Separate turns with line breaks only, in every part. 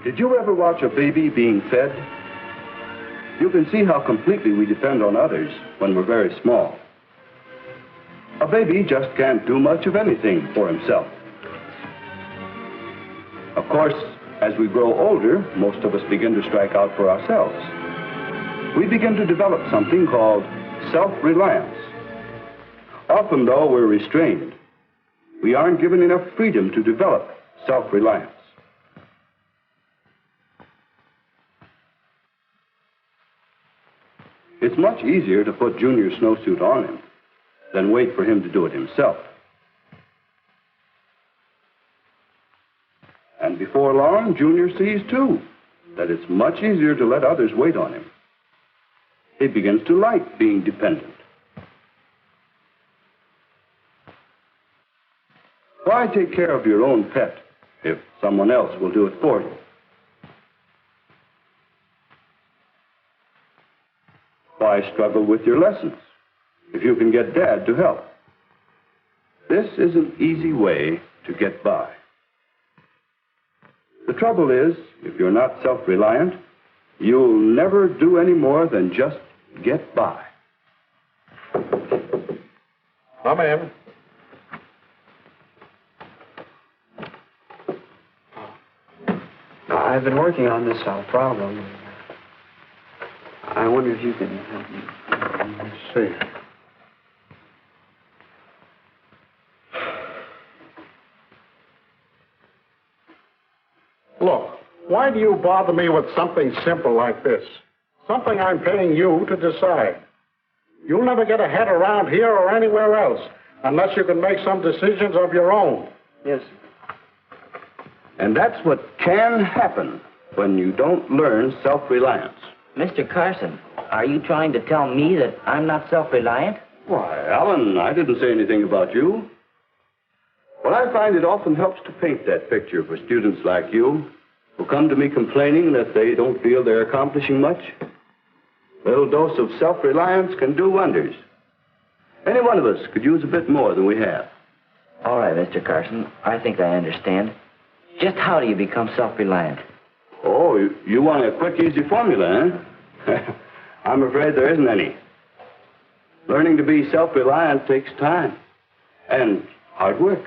Did you ever watch a baby being fed? You can see how completely we depend on others when we're very small. A baby just can't do much of anything for himself. Of course, as we grow older, most of us begin to strike out for ourselves. We begin to develop something called self-reliance. Often, though, we're restrained. We aren't given enough freedom to develop self-reliance. It's much easier to put Junior's snowsuit on him than wait for him to do it himself. And before long, Junior sees, too, that it's much easier to let others wait on him. He begins to like being dependent. Why take care of your own pet if someone else will do it for you? Why struggle with your lessons if you can get Dad to help? This is an easy way to get by. The trouble is, if you're not self-reliant, you'll never do any more than just get by.
Come in.
I've been working on this problem. I wonder if you can help me.
Let's see. Look, why do you bother me with something simple like this? Something I'm paying you to decide. You'll never get ahead around here or anywhere else unless you can make some decisions of your own.
Yes.
And that's what can happen when you don't learn self-reliance.
Mr. Carson, are you trying to tell me that I'm not self-reliant?
Why, Alan, I didn't say anything about you. But I find it often helps to paint that picture for students like you who come to me complaining that they don't feel they're accomplishing much. A little dose of self-reliance can do wonders. Any one of us could use a bit more than we have.
All right, Mr. Carson, I think I understand. Just how do you become self-reliant?
Oh, you want a quick, easy formula, eh? I'm afraid there isn't any. Learning to be self-reliant takes time and hard work.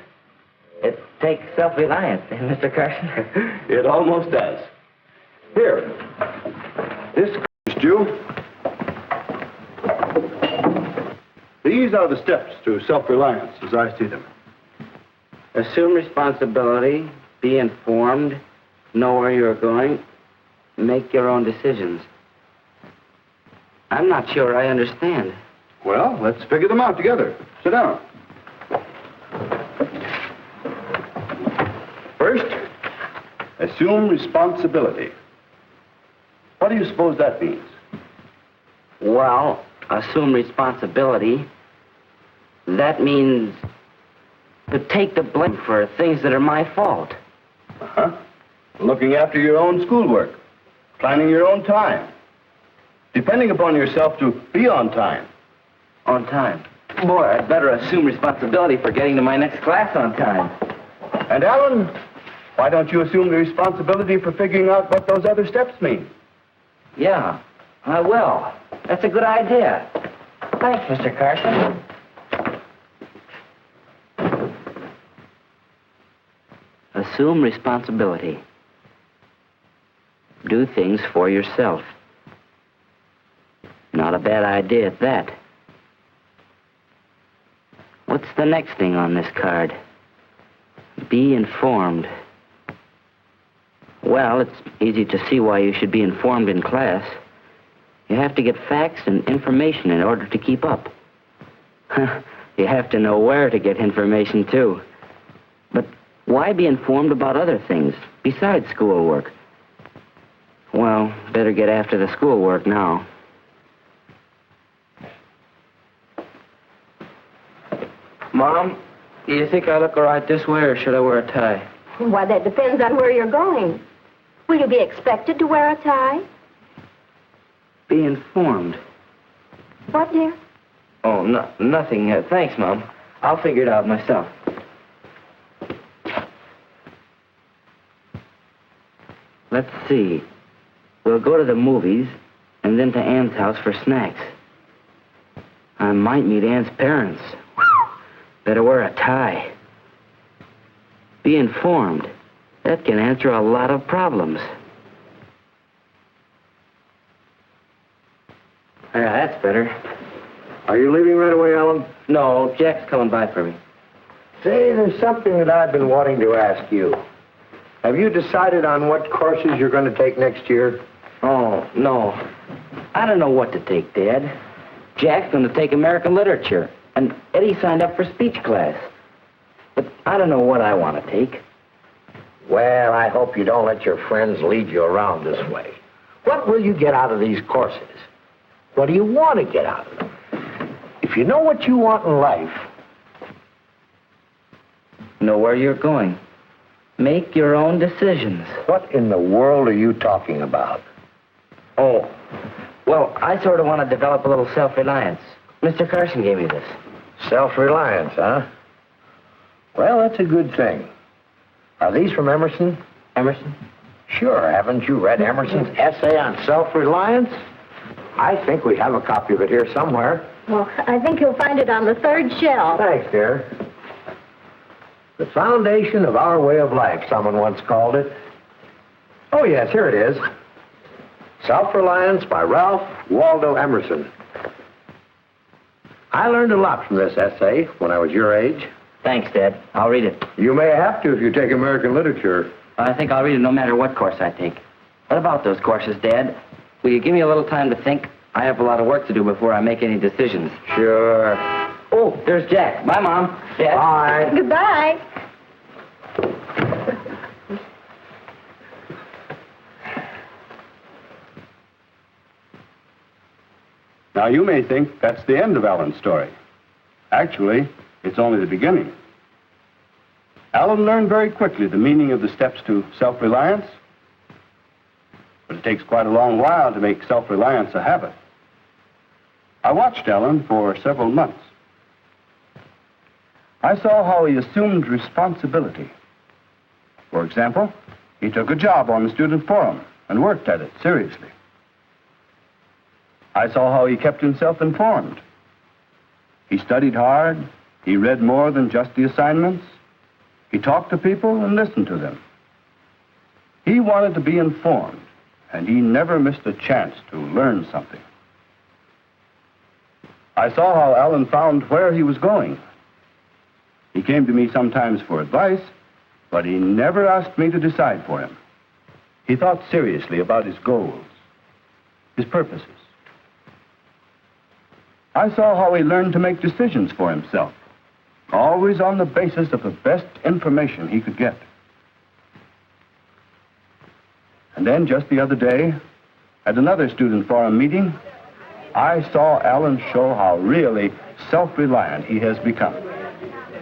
It takes self-reliance, Mr. Carson.
It almost does. Here, this is you. These are the steps to self-reliance as I see them.
Assume responsibility, be informed, know where you're going, make your own decisions. I'm not sure I understand.
Well, let's figure them out together. Sit down. First, assume responsibility. What do you suppose that means?
Well, assume responsibility. That means to take the blame for things that are my fault.
Uh-huh. Looking after your own schoolwork, planning your own time, depending upon yourself to be on time.
On time. Boy, I'd better assume responsibility for getting to my next class on time.
And Alan, why don't you assume the responsibility for figuring out what those other steps mean?
Yeah, I will. That's a good idea. Thanks, Mr. Carson.
Assume responsibility. Do things for yourself. Not a bad idea at that. What's the next thing on this card? Be informed. Well, it's easy to see why you should be informed in class. You have to get facts and information in order to keep up. You have to know where to get information, too. But why be informed about other things besides schoolwork? Well, better get after the schoolwork now. Mom, do you think I look all right this way, or should I wear a tie?
Why, that depends on where you're going. Will you be expected to wear a tie?
Be informed.
What, dear?
Oh, nothing. Thanks, Mom. I'll figure it out myself. Let's see. We'll go to the movies and then to Ann's house for snacks. I might meet Ann's parents. Better wear a tie. Be informed. That can answer a lot of problems. Yeah, that's better.
Are you leaving right away, Alan?
No, Jack's coming by for me.
Say, there's something that I've been wanting to ask you. Have you decided on what courses you're going to take next year?
Oh, no. I don't know what to take, Dad. Jack's going to take American literature, and Eddie signed up for speech class. But I don't know what I want to take.
Well, I hope you don't let your friends lead you around this way. What will you get out of these courses? What do you want to get out of them? If you know what you want in life...
Know where you're going. Make your own decisions.
What in the world are you talking about?
Oh, well, I sort of want to develop a little self-reliance. Mr. Carson gave me this.
Self-reliance, huh? Well, that's a good thing. Are these from Emerson?
Emerson?
Sure. Haven't you read Emerson's essay on self-reliance? I think we have a copy of it here somewhere.
Well, I think you'll find it on the third shelf.
Thanks, dear. The foundation of our way of life, someone once called it. Oh, yes, here it is. Self-Reliance by Ralph Waldo Emerson. I learned a lot from this essay when I was your age.
Thanks, Dad. I'll read it.
You may have to if you take American literature.
I think I'll read it no matter what course I take. What about those courses, Dad? Will you give me a little time to think? I have a lot of work to do before I make any decisions.
Sure.
Oh, there's Jack. Bye, Mom. Dad.
Bye.
Goodbye.
Now, you may think that's the end of Alan's story. Actually, it's only the beginning. Alan learned very quickly the meaning of the steps to self-reliance, but it takes quite a long while to make self-reliance a habit. I watched Alan for several months. I saw how he assumed responsibility. For example, he took a job on the student forum and worked at it seriously. I saw how he kept himself informed. He studied hard. He read more than just the assignments. He talked to people and listened to them. He wanted to be informed, and he never missed a chance to learn something. I saw how Alan found where he was going. He came to me sometimes for advice, but he never asked me to decide for him. He thought seriously about his goals, his purposes. I saw how he learned to make decisions for himself, always on the basis of the best information he could get. And then just the other day, at another student forum meeting, I saw Alan show how really self-reliant he has become.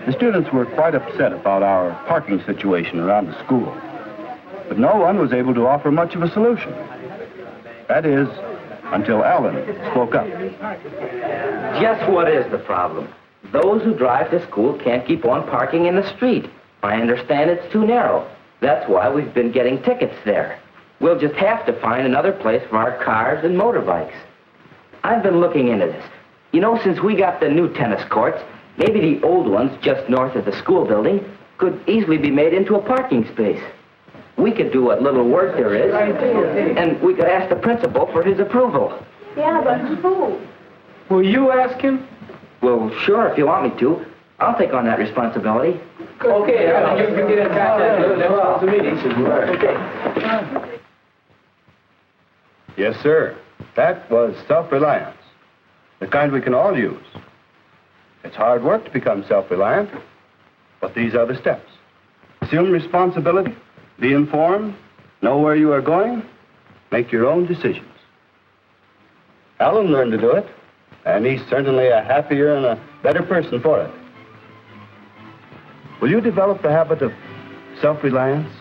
The students were quite upset about our parking situation around the school, but no one was able to offer much of a solution. That is, until Alan spoke up.
Just what is the problem? Those who drive to school can't keep on parking in the street. I understand it's too narrow. That's why we've been getting tickets there. We'll just have to find another place for our cars and motorbikes. I've been looking into this. You know, since we got the new tennis courts, maybe the old ones just north of the school building could easily be made into a parking space. We could do what little work there is, and we could ask the principal for his approval.
Yeah, but who?
Will you ask him?
Well, sure, if you want me to. I'll take on that responsibility.
Okay, you can get in contact with the meeting. Okay.
Yes, sir. That was self-reliance, the kind we can all use. It's hard work to become self-reliant, but these are the steps. Assume responsibility, be informed, know where you are going, make your own decisions. Alan learned to do it, and he's certainly a happier and a better person for it. Will you develop the habit of self-reliance?